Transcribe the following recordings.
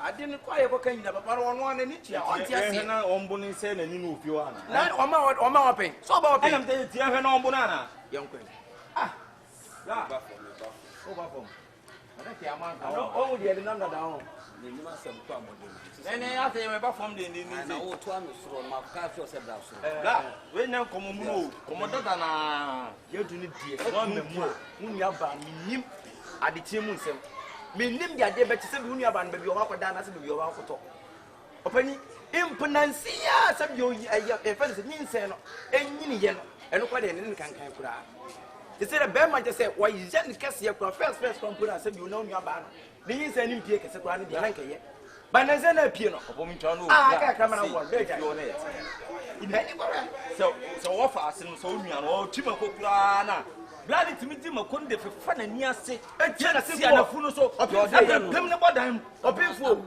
I didn't quite ever came to Papa one and each year. Na ombuni se na ninu ofio ana. Na oma pay. So about I am telling you here na ombuna young queen. Ah. Ya. Over from. Oh, the other number down. Ni ma sem kwa model. Then I say we back from the na o to am so ma ka fi o se da so. La, we na komo mu o. Komo dada na yedu ni die. So memu a, unu aba minim ade tie mu nsem. Minim dia de beti se bi unu aba na bi o wakoda na se bi o wakoto. Opani impunansia se bi o e fa se nyinsɛ no enyini ye no. Eno kwa de ne kankan kura. They say the bear man just say, why is that case here? First, computer said, you know, your ban. The yin send him pick a grand Yankee. But there's a piano. I can't come on there. So offer us and so me and all Timocana. Bloody to meet him a conde for fun and near say, a jealousy and a full so of your criminal body or painful.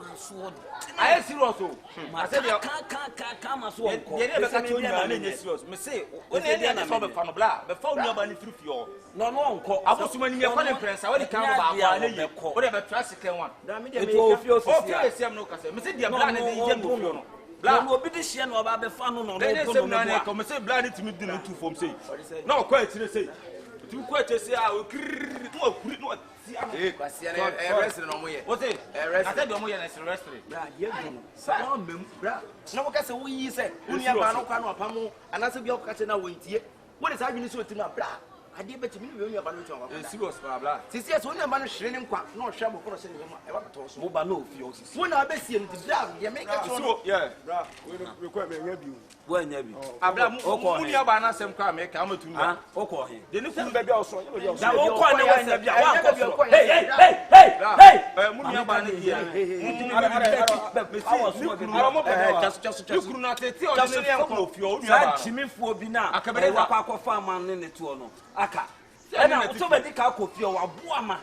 I see also. I said, you can't as well. They never got you in this yours. Me say, when they are from a fan of blah, before you are through your. No, I was when you're calling press. I already come about whatever classic one. It will feel okay. I'm no castle. Mr. Diablan and the young Blah will be the shen or Babbe Fano. No, come say bloody to meet the two from say. No, quite to say. Too quite to say, I will not. Arrested on me. What's it? I said, you're arrested. No, because we said, we have no kind of pamo, and as if you're catching a weight here. What is happening to my blah? I did bet you when you're about to serious blah. Since yes, when a man is shrinking, no trouble for us in the mobile no fios. When I bet you to job, you make a so, yeah, we quite may review. When you have only about some car make come to me. Okay, then if you baby also, Aka. And so many coffee or Buama.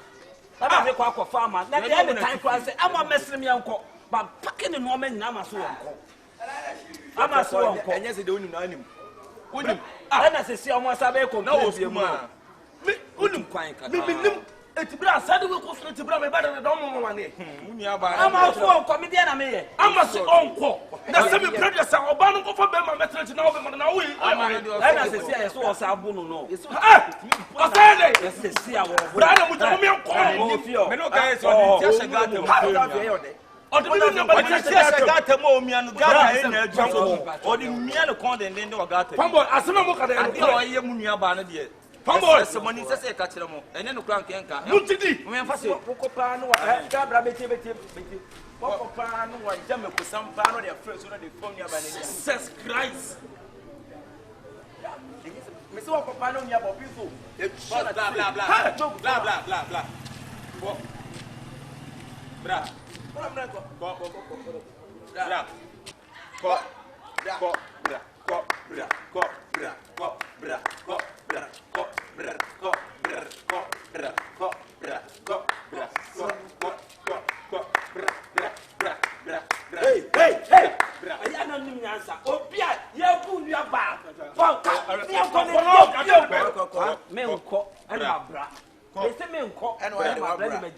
I make a farmer. Let the other time I say, I'm a messing me uncle, but packing the woman, I'm a so uncle. I'm a so uncle, and yes, they don't know him. Wouldn't I say, almost a vehicle? No, me, wouldn't quite. It's brass, I will go to Brother better than money. I'm also a comedian. I'm a so uncle. That's semi prejudice. Obama go for Bema message now. I say, I saw Sabuno. No, it's yes, see our brother with the call. No guys, just a got the or the Miano Con and then no got it. As soon as I am Pambo, someone is a catcher, and then the crank can't. Mutidi, we emphasize Pocopano, Cabra, Pocopano, or Jamaica with some pan of their first one of the phone. Jesus Christ. Miss Pocopano, you have a people. Blah, blah, blah, blah, blah, blah, blah, blah. Blah.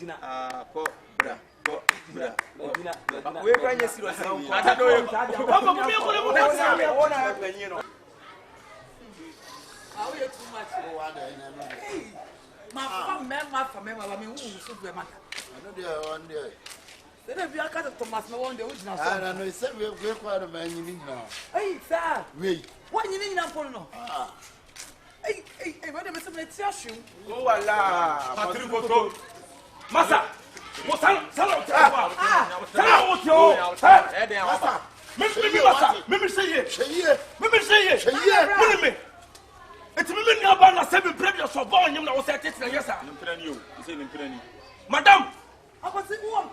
Medina. Ko bra. Medina. We can you see yourself? I don't know. How you too much? My family, I mean, who should be a man? I know they are one day. Then if you are cut Thomas, no one, the original. I don't know, it's we're quite a man you need now. Hey, sir. Wait. What you need now? Hey, what am I saying? Oh, Allah. Patrick Boto. Massa. Madam, I was saying, who am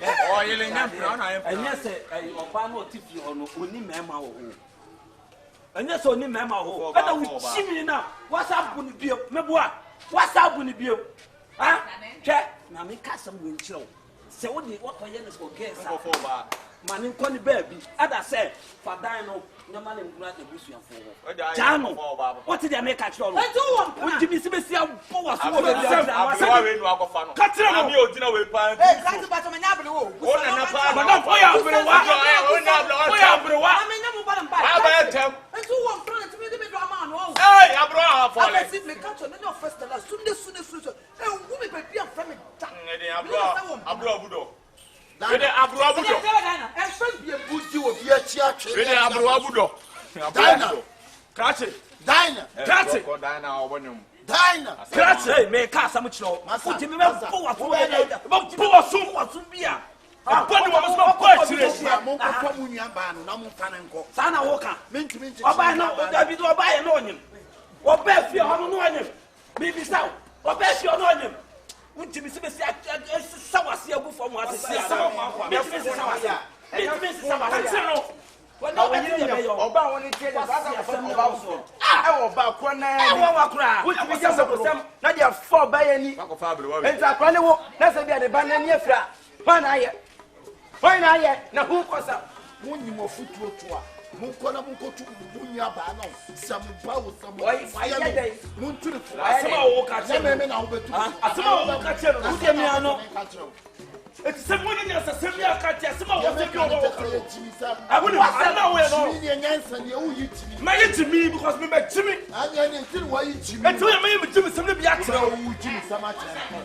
Oh, you ain't brown. I am. and yes, I no TV or no only mema or and yes, only mema or I don't see now. What's up with the Meboa? What's up with the bill? Ah, check. Now, me cast some wind show. So, what the what for years for guess? Man, in Conny baby. As I said, for Dino, no man in Black and Bush for Jano. What did I make at all? I do want to be Sibisia. cut it on your dinner with pan. Hey, me cast some show. Put him in a Sana Walker. Oba no, David Oba and on him. Or best you on him. Baby South. Or best you on him. Would you be Sour from what is It's someone in your assembly. I can't tell someone what's I wouldn't know where to me because we met Jimmy. And so you made Jimmy some of the actual.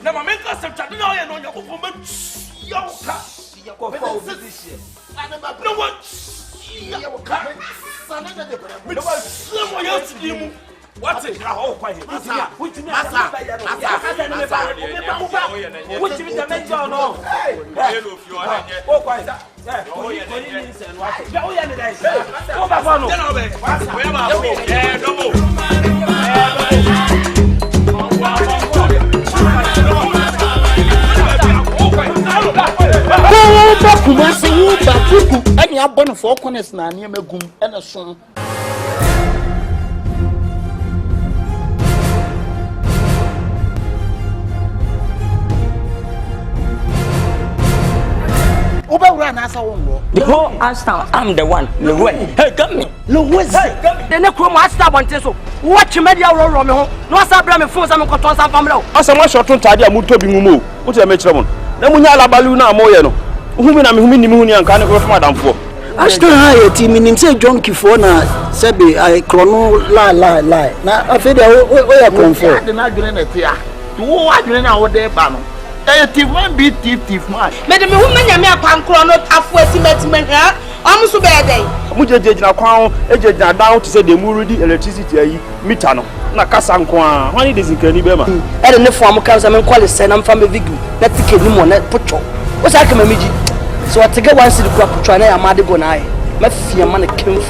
Never make us some time. No, your performance. No one. What's it? Any abon for corners na near me gum and a song. The whole Ashtown, I'm the one. Hey, come me. Louis, the next room I start on so. Watch media roll on me. No, Sabra, me phones, I'm going to some family. As a much short on Tadia Muto Bimumu, what's a matron? Namunya Baluna Moyano, whom I'm Muni and Kana of Madame for. Ashton High team in himself, John Kifona, Sebi, I chrono lie. Now, I feel where I come from. The Nagrin here. Who are doing our day, Bano? Thief man beat thief man. Madam, woman, I'm a chrono, halfway cement, I'm so bad day. Muja Crown, agent down to say the Muridi electricity, Mitano, Nakasanqua, when it is in Canibema. I don't know from Councilman Qualis, and I'm from a Vigu, not to kill him on that putro. What's I come a midget? So I take a one city crop to try and Madigonai. My fear money came.